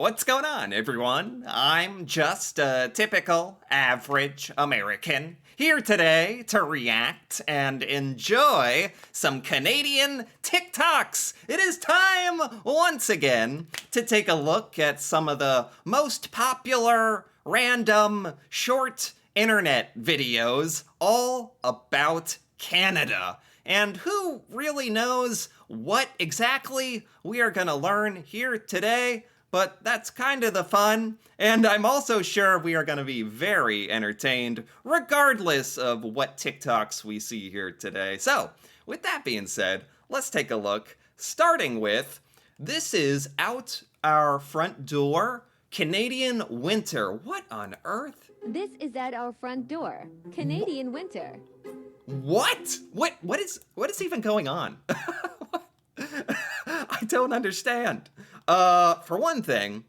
What's going on, everyone? I'm just a typical, average American here today to react and enjoy some Canadian TikToks. It is time once again to take a look at some of the most popular, random, short internet videos all about Canada. And who really knows what exactly we are going to learn here today? But that's kind of the fun, and I'm also sure we are going to be very entertained regardless of what TikToks we see here today. So, with that being said, let's take a look, starting with this is out our front door, Canadian winter. What on earth? This is at our front door. Canadian winter. What? What is even going on? I don't understand. For one thing,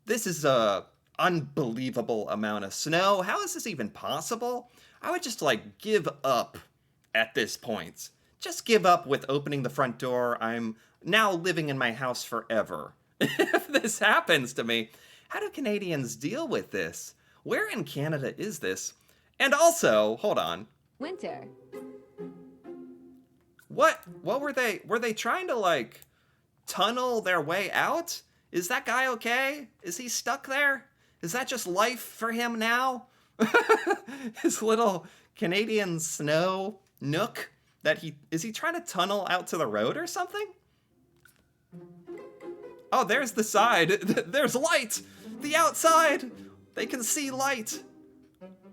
this is a unbelievable amount of snow. How is this even possible? I would just like give up at this point. Just give up with opening the front door. I'm now living in my house forever. If this happens to me, how do Canadians deal with this? Where in Canada is this? And also, hold on. Winter. What were they trying to like tunnel their way out? Is that guy okay? Is he stuck there? Is that just life for him now? His little Canadian snow nook that is he trying to tunnel out to the road or something? Oh, there's the side. There's light. The outside. They can see light.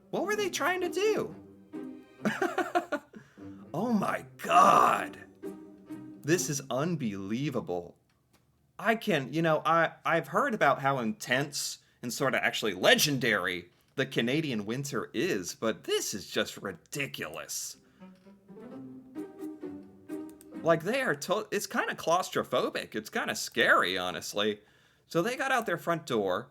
What were they trying to do? Oh my god. This is unbelievable. I've heard about how intense and sort of actually legendary the Canadian winter is, but this is just ridiculous. Like it's kind of claustrophobic. It's kind of scary, honestly. So they got out their front door,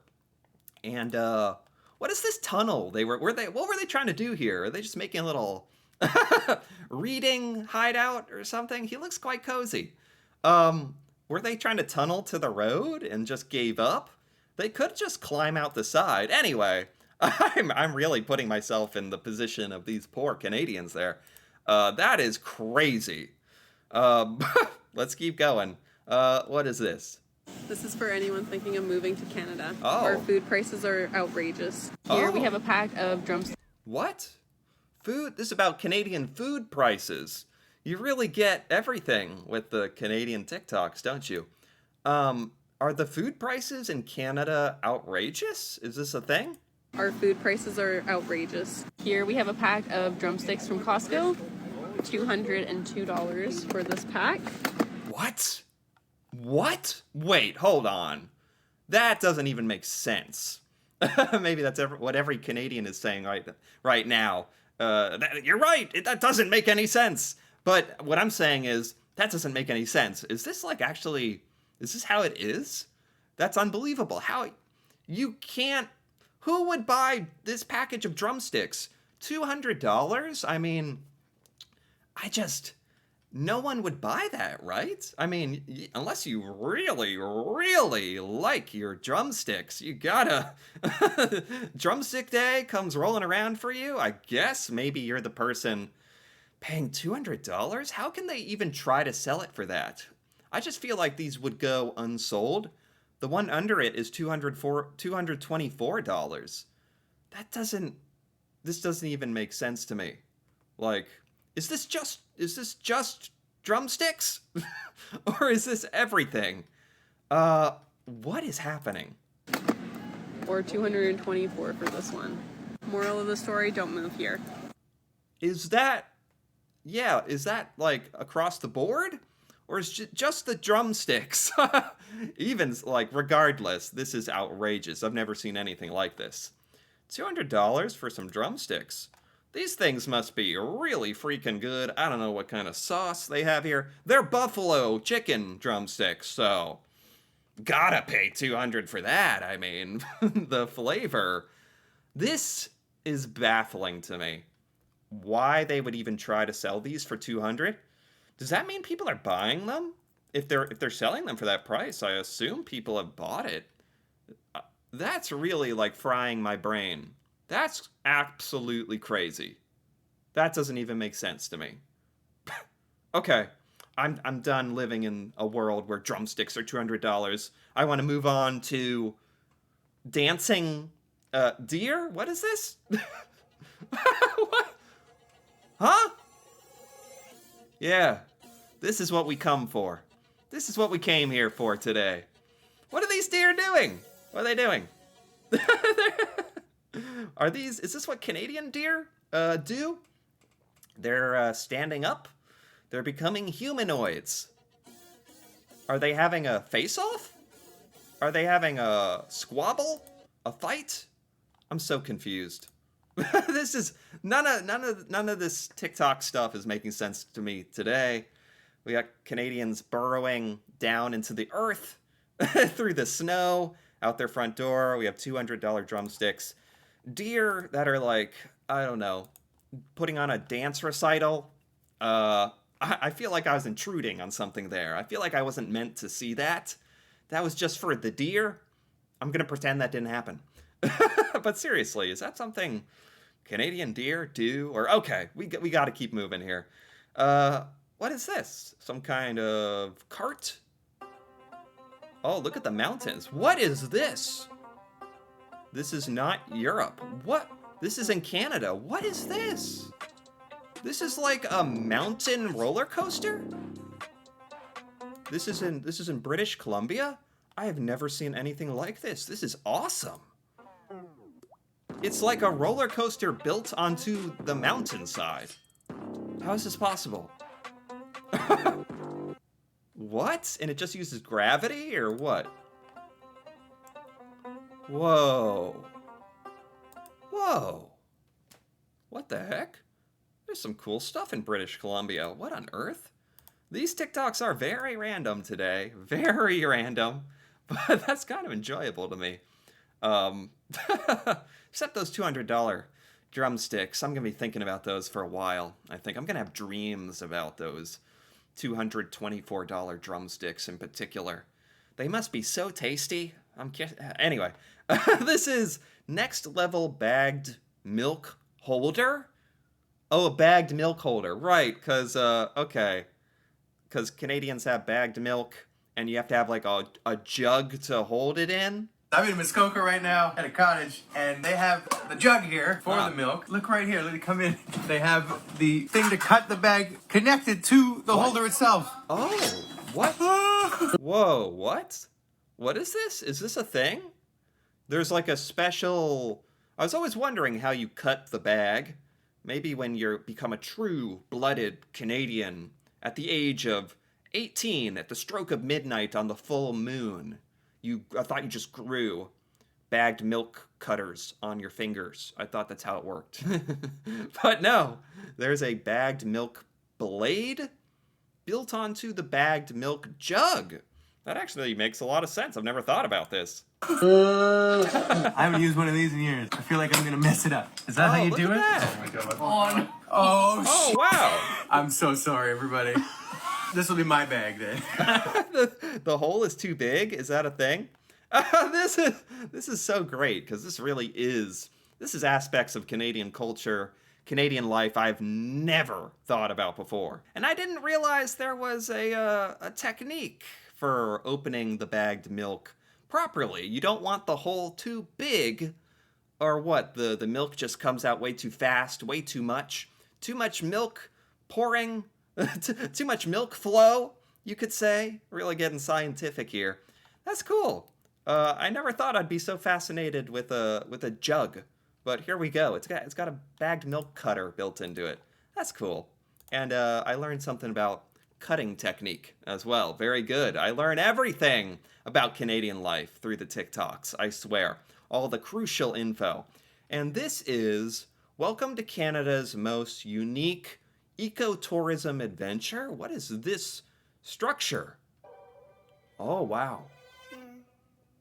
and what is this tunnel? What were they trying to do here? Are they just making a little reading hideout or something? He looks quite cozy. Were they trying to tunnel to the road and just gave up? They could just climb out the side. Anyway, I'm really putting myself in the position of these poor Canadians there. That is crazy. Let's keep going. What is this? This is for anyone thinking of moving to Canada. Oh. Our food prices are outrageous. Here we have a pack of drumsticks. What? Food? This is about Canadian food prices. You really get everything with the Canadian TikToks, don't you? Are the food prices in Canada outrageous? Is this a thing? Our food prices are outrageous. Here we have a pack of drumsticks from Costco. $202 for this pack. What? What? Wait, hold on. That doesn't even make sense. Maybe that's what every Canadian is saying right now. You're right. That doesn't make any sense. But what I'm saying is that doesn't make any sense. Is this is this how it is? That's unbelievable. How you can't. Who would buy this package of drumsticks? $200? I mean, no one would buy that, right? I mean, unless you really, really like your drumsticks, you gotta. Drumstick day comes rolling around for you. I guess maybe you're the person paying $200? How can they even try to sell it for that? I just feel like these would go unsold. The one under it is $224. This doesn't even make sense to me. Like, is this just drumsticks? Or is this everything? What is happening? Or $224 for this one. Moral of the story, don't move here. Is that like across the board? Or is it just the drumsticks? Even, like, regardless, this is outrageous. I've never seen anything like this. $200 for some drumsticks. These things must be really freaking good. I don't know what kind of sauce they have here. They're buffalo chicken drumsticks, so gotta pay $200 for that. I mean, the flavor. This is baffling to me. Why they would even try to sell these for $200? Does that mean people are buying them? If they're selling them for that price, I assume people have bought it. That's really like frying my brain. That's absolutely crazy. That doesn't even make sense to me. Okay, I'm done living in a world where drumsticks are $200. I want to move on to dancing deer. What is this? What? Huh? Yeah, this is what we come for. This is what we came here for today. What are these deer doing? What are they doing? Is this what Canadian deer do? They're standing up. They're becoming humanoids. Are they having a face-off? Are they having a squabble? A fight? I'm so confused. This is none of this TikTok stuff is making sense to me today. We got Canadians burrowing down into the earth through the snow out their front door. We have $200 drumsticks. Deer that are like, I don't know, putting on a dance recital. I feel like I was intruding on something there. I feel like I wasn't meant to see that. That was just for the deer. I'm gonna pretend that didn't happen. But seriously, is that something Canadian deer do? Or okay, we got to keep moving here. What is this? Some kind of cart? Oh, look at the mountains. What is this? This is not Europe. What? This is in Canada. What is this? This is like a mountain roller coaster? This is in British Columbia? I have never seen anything like this. This is awesome. It's like a roller coaster built onto the mountainside. How is this possible? What? And it just uses gravity or what? Whoa. Whoa. What the heck? There's some cool stuff in British Columbia. What on earth? These TikToks are very random today. Very random. But that's kind of enjoyable to me. Except those $200 drumsticks. I'm going to be thinking about those for a while. I think I'm going to have dreams about those $224 drumsticks in particular. They must be so tasty. Anyway, this is Next Level Bagged Milk Holder. Oh, a bagged milk holder. Right, because, okay. Because Canadians have bagged milk, and you have to have, like, a jug to hold it in. I'm in Muskoka right now at a cottage, and they have the jug here for the milk. Look right here. Let me come in. They have the thing to cut the bag connected to the holder itself. Oh, what? Whoa, what? What is this? Is this a thing? There's like a special... I was always wondering how you cut the bag. Maybe when you become a true-blooded Canadian at the age of 18 at the stroke of midnight on the full moon. I thought you just grew bagged milk cutters on your fingers. I thought that's how it worked. But no, there's a bagged milk blade built onto the bagged milk jug. That actually makes a lot of sense. I've never thought about this. I haven't used one of these in years. I feel like I'm going to mess it up. Is that how you do it? That. Oh my god. Oh, wow. I'm so sorry, everybody. This will be my bag then. The hole is too big? Is that a thing? This is so great because this is aspects of Canadian culture, Canadian life I've never thought about before. And I didn't realize there was a technique for opening the bagged milk properly. You don't want the hole too big, or what? The milk just comes out way too fast, way too much. Too much milk pouring, too much milk flow, you could say. Really getting scientific here. That's cool. I never thought I'd be so fascinated with a jug, but here we go. It's got a bagged milk cutter built into it. That's cool. And I learned something about cutting technique as well. Very good. I learn everything about Canadian life through the TikToks, I swear. All the crucial info. And this is Welcome to Canada's most unique ecotourism adventure. What is this structure? Oh, wow.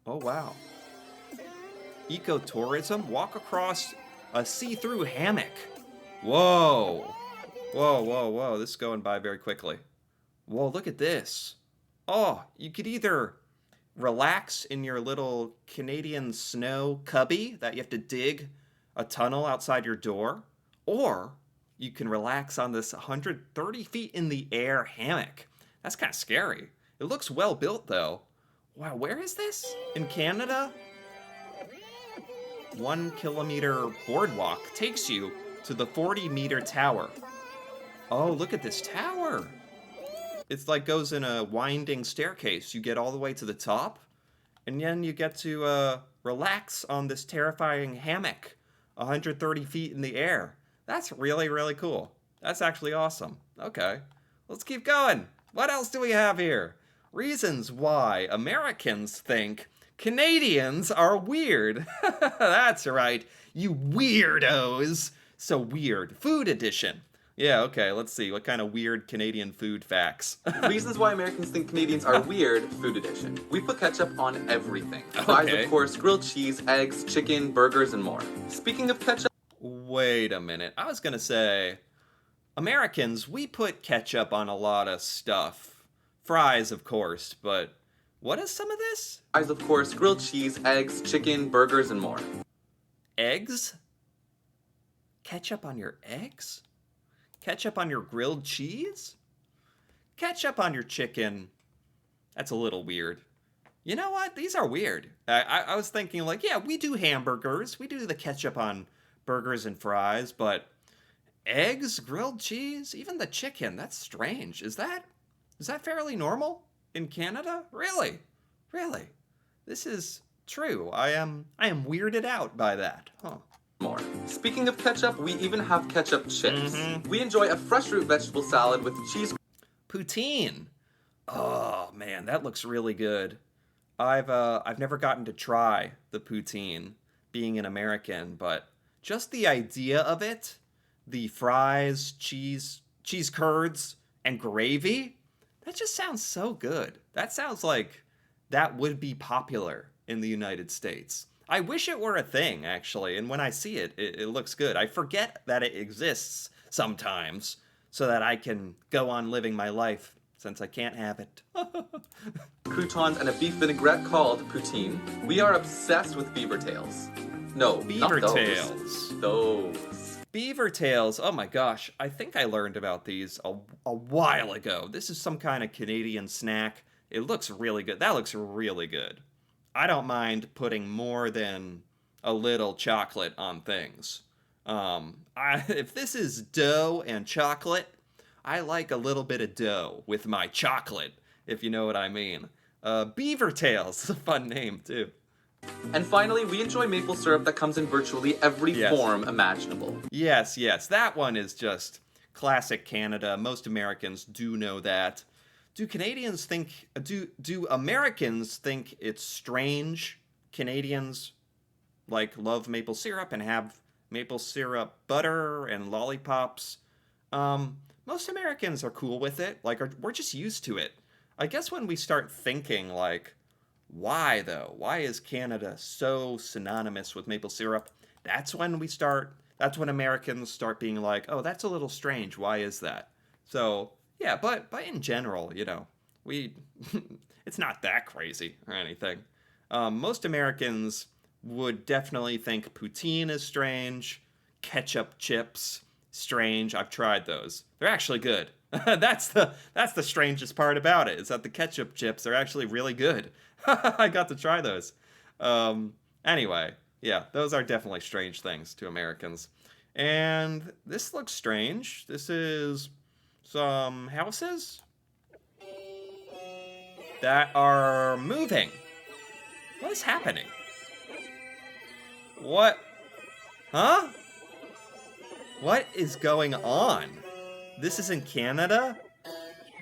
Oh, wow. Ecotourism? Walk across a see-through hammock. Whoa. Whoa, whoa, whoa. This is going by very quickly. Whoa, look at this. Oh, you could either relax in your little Canadian snow cubby that you have to dig a tunnel outside your door, or you can relax on this 130 feet in the air hammock. That's kind of scary. It looks well built though. Wow, where is this? In Canada? 1 kilometer boardwalk takes you to the 40-meter tower. Oh, look at this tower. It's like goes in a winding staircase. You get all the way to the top, and then you get to relax on this terrifying hammock 130 feet in the air. That's really, really cool. That's actually awesome. Okay, let's keep going. What else do we have here? Reasons why Americans think Canadians are weird. That's right, you weirdos. So weird. Food edition. Yeah, okay, let's see. What kind of weird Canadian food facts? Reasons why Americans think Canadians are weird, food edition. We put ketchup on everything. Fries, Okay. of course, grilled cheese, eggs, chicken, burgers, and more. Speaking of ketchup, Wait a minute. I was gonna say, Americans, we put ketchup on a lot of stuff. Fries, of course, but what is some of this? fries, of course, grilled cheese, eggs, chicken, burgers, and more. Eggs? Ketchup on your eggs? Ketchup on your grilled cheese? Ketchup on your chicken? That's a little weird. You know what? These are weird. I was thinking, like, yeah, we do hamburgers. We do the ketchup on burgers and fries, but eggs, grilled cheese, even the chicken, that's strange. Is that fairly normal in Canada? Really? Really? This is true. I am weirded out by that. Huh. More. Speaking of ketchup, we even have ketchup chips. Mm-hmm. We enjoy a fresh root vegetable salad with cheese. Poutine. Oh man, that looks really good. I've never gotten to try the poutine, being an American, but just the idea of it, the fries, cheese curds, and gravy, that just sounds so good. That sounds like that would be popular in the United States. I wish it were a thing, actually, and when I see it, it looks good. I forget that it exists sometimes so that I can go on living my life since I can't have it. Croutons and a beef vinaigrette called poutine. We are obsessed with beaver tails. No, Beaver not those. tails. Those. Beaver tails. Oh my gosh. I think I learned about these a while ago. This is some kind of Canadian snack. It looks really good. That looks really good. I don't mind putting more than a little chocolate on things. If this is dough and chocolate, I like a little bit of dough with my chocolate, if you know what I mean. Beaver tails is a fun name, too. And finally, we enjoy maple syrup that comes in virtually every Yes. form imaginable. Yes, that one is just classic Canada. Most Americans do know that. Do Americans think it's strange Canadians like love maple syrup and have maple syrup butter and lollipops? Most Americans are cool with it. We're just used to it. I guess when we start thinking like, why though? Why is Canada so synonymous with maple syrup? That's when Americans start being like, oh, that's a little strange. Why is that? So yeah, but in general, it's not that crazy or anything. Most Americans would definitely think poutine is strange, ketchup chips strange. I've tried those. They're actually good. That's the strangest part about it, is that the ketchup chips are actually really good. I got to try those. Anyway, yeah, those are definitely strange things to Americans. And this looks strange. This is some houses that are moving. What is happening? What? Huh? What is going on? This is in Canada?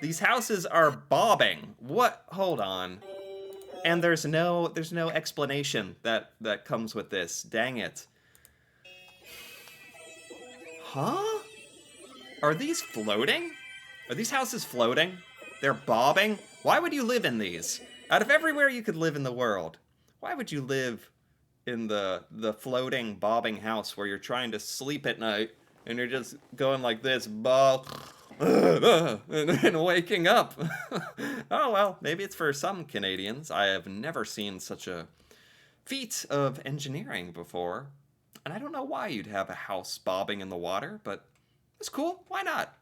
These houses are bobbing. What? Hold on. And there's no explanation that comes with this. Dang it. Huh? Are these floating? Are these houses floating? They're bobbing? Why would you live in these? Out of everywhere you could live in the world, why would you live in the floating, bobbing house where you're trying to sleep at night and you're just going like this, bob, and waking up. Oh, well, maybe it's for some Canadians. I have never seen such a feat of engineering before. And I don't know why you'd have a house bobbing in the water, but it's cool. Why not?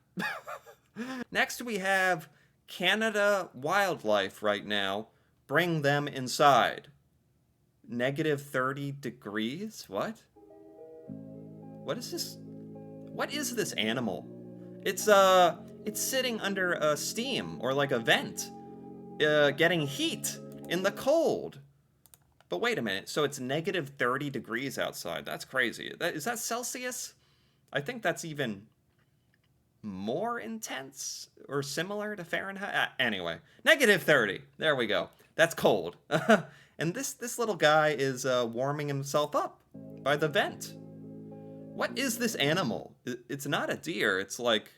Next, we have Canada Wildlife right now. Bring them inside. Negative 30 degrees? What? What is this? What is this animal? It's sitting under a steam or like a vent, getting heat in the cold. But wait a minute, so it's negative 30 degrees outside. That's crazy. Is that Celsius? I think that's even more intense or similar to Fahrenheit. Anyway, negative 30. There we go. That's cold. And this little guy is warming himself up by the vent. What is this animal? It's not a deer. It's like,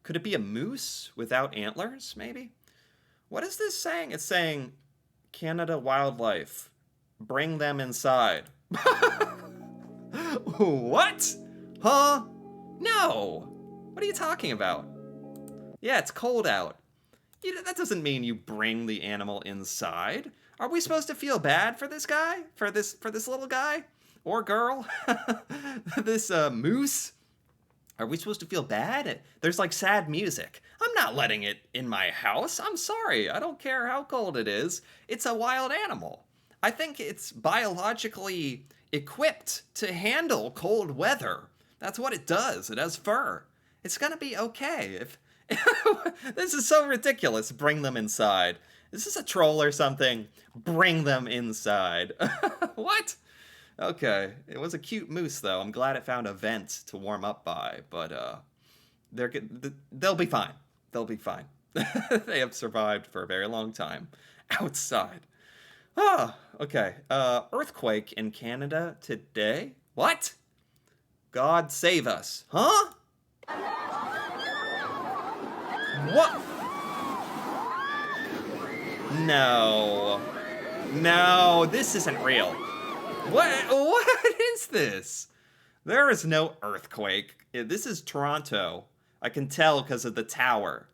could it be a moose without antlers, maybe? What is this saying? It's saying, Canada Wildlife, bring them inside. What? Huh? No. What are you talking about? Yeah, it's cold out. That doesn't mean you bring the animal inside. Are we supposed to feel bad for this guy? For this little guy? Or girl? This moose? Are we supposed to feel bad? There's like sad music. I'm not letting it in my house. I'm sorry. I don't care how cold it is. It's a wild animal. I think it's biologically equipped to handle cold weather. That's what it does. It has fur. It's gonna be okay. If this is so ridiculous. Bring them inside. Is this a troll or something? Bring them inside. What? Okay, it was a cute moose though. I'm glad it found a vent to warm up by, but they'll be fine. They'll be fine. They have survived for a very long time outside. Ah, okay. Earthquake in Canada today? What? God save us. Huh? What? No. No, this isn't real. What is this? There is no earthquake. This is Toronto. I can tell because of the tower.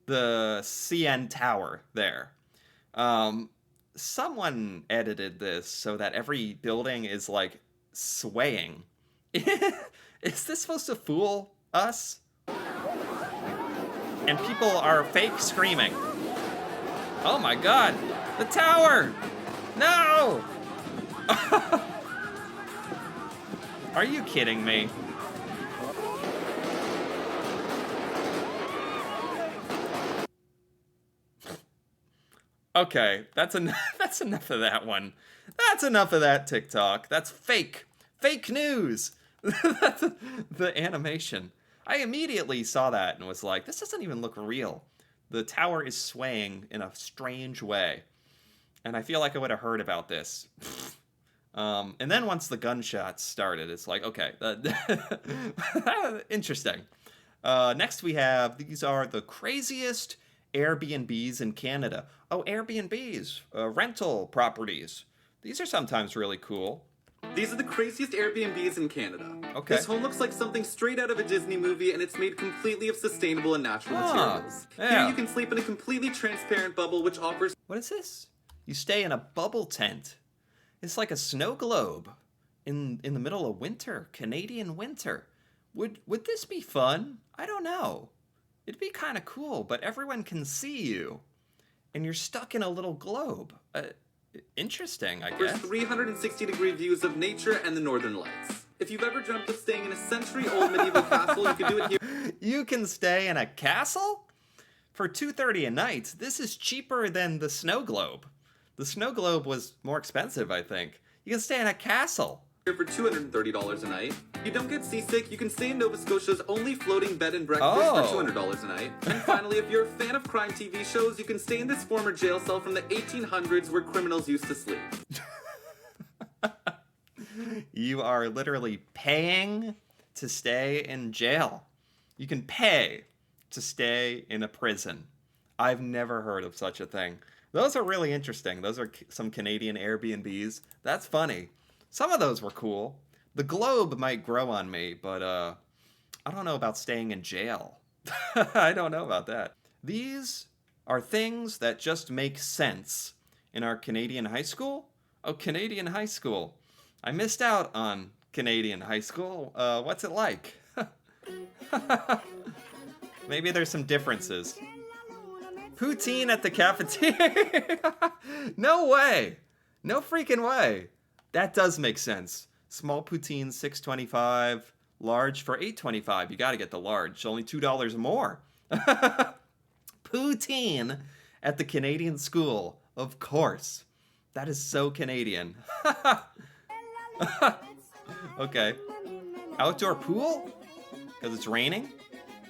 The CN Tower there. Someone edited this so that every building is like swaying. Is this supposed to fool us? And people are fake screaming. Oh my god! The tower! No! Are you kidding me? Okay, that's enough of that one. That's enough of that TikTok. That's fake. Fake news. That's the animation. I immediately saw that and was like, this doesn't even look real. The tower is swaying in a strange way. And I feel like I would have heard about this. And then once the gunshots started, it's like, okay, interesting. Next we have, these are the craziest Airbnbs in Canada. Oh, Airbnbs, rental properties. These are sometimes really cool. These are the craziest Airbnbs in Canada. Okay. This home looks like something straight out of a Disney movie, and it's made completely of sustainable and natural materials. Yeah. Here you can sleep in a completely transparent bubble, which offers... What is this? You stay in a bubble tent. It's like a snow globe in the middle of winter, Canadian winter. Would this be fun? I don't know. It'd be kind of cool, but everyone can see you, and you're stuck in a little globe. Interesting, I guess. 360-degree views of nature and the northern lights. If you've ever dreamt of staying in a century-old medieval castle, you can do it here. You can stay in a castle? For $2.30 a night, this is cheaper than the snow globe. The snow globe was more expensive, I think. You can stay in a castle. For $230 a night. You don't get seasick, you can stay in Nova Scotia's only floating bed and breakfast for $200 a night. And finally, if you're a fan of crime TV shows, you can stay in this former jail cell from the 1800s where criminals used to sleep. You are literally paying to stay in jail. You can pay to stay in a prison. I've never heard of such a thing. Those are really interesting. Those are some Canadian Airbnbs. That's funny. Some of those were cool. The globe might grow on me, but I don't know about staying in jail. I don't know about that. These are things that just make sense in our Canadian high school. Oh, Canadian high school. I missed out on Canadian high school. What's it like? Maybe there's some differences. Poutine at the cafeteria. No way. No freaking way. That does make sense. Small poutine, $6.25. Large for $8.25. You got to get the large. Only $2 more. Poutine at the Canadian school. Of course. That is so Canadian. Okay. Outdoor pool? Because it's raining?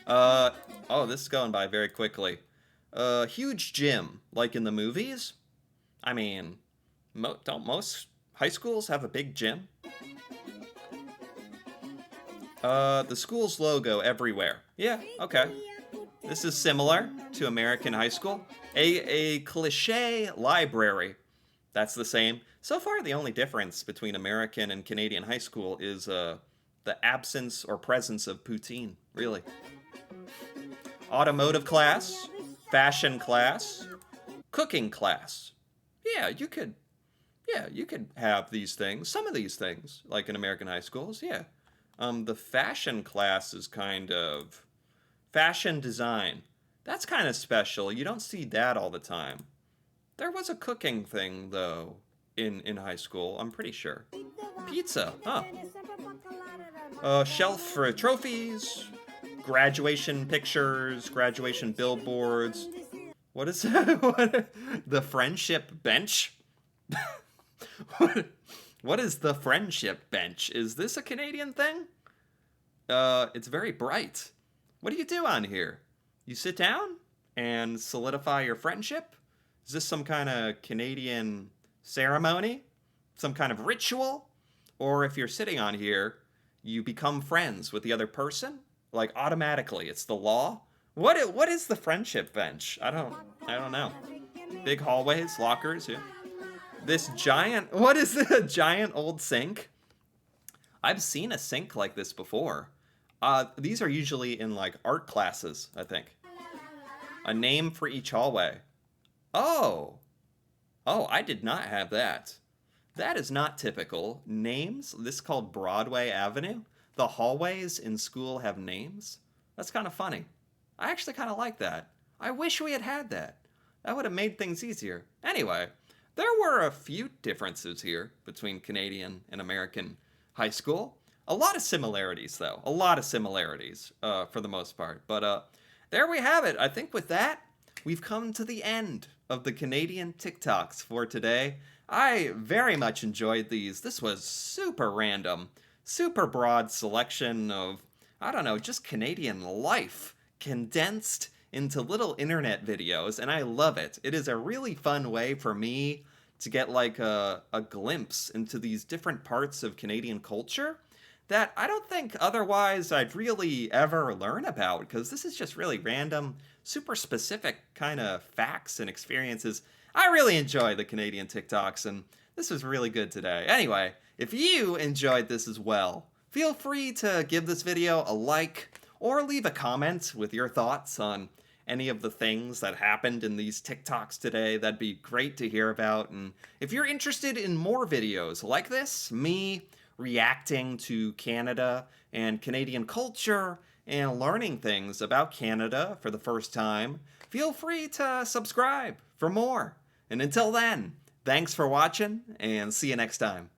Oh, this is going by very quickly. Huge gym, like in the movies? I mean, don't most high schools have a big gym? The school's logo everywhere. Yeah, okay. This is similar to American high school. A cliche library. That's the same. So far, the only difference between American and Canadian high school is the absence or presence of poutine, really. Automotive class, fashion class, cooking class. Yeah, you could have these things, some of these things, like in American high schools, yeah. The fashion class is kind of fashion design. That's kind of special. You don't see that all the time. There was a cooking thing, though, in high school, I'm pretty sure. Pizza, huh. Shelf for trophies, graduation pictures, graduation billboards. What is that? The friendship bench? What is the friendship bench? Is this a Canadian thing? It's very bright. What do you do on here? You sit down and solidify your friendship? Is this some kind of Canadian ceremony? Some kind of ritual? Or if you're sitting on here, you become friends with the other person? Like automatically, it's the law? What is the friendship bench? I don't know. Big hallways, lockers, yeah. This giant, what is it, a giant old sink? I've seen a sink like this before. These are usually in like art classes, I think. A name for each hallway. Oh, I did not have that. That is not typical. Names, this is called Broadway Avenue. The hallways in school have names. That's kind of funny. I actually kind of like that. I wish we had had that. That would have made things easier. Anyway, there were a few differences here between Canadian and American high school. A lot of similarities, though. A lot of similarities, for the most part. But there we have it. I think with that, we've come to the end of the Canadian TikToks for today. I very much enjoyed these. This was super random, super broad selection of, I don't know, just Canadian life condensed into little internet videos, and I love it. It is a really fun way for me to get like a glimpse into these different parts of Canadian culture that I don't think otherwise I'd really ever learn about, because this is just really random, super specific kind of facts and experiences. I really enjoy the Canadian TikToks, and this was really good today. Anyway, if you enjoyed this as well, feel free to give this video a like or leave a comment with your thoughts on any of the things that happened in these TikToks today. That'd be great to hear about. And if you're interested in more videos like this, me reacting to Canada and Canadian culture and learning things about Canada for the first time, feel free to subscribe for more. And until then, thanks for watching and see you next time.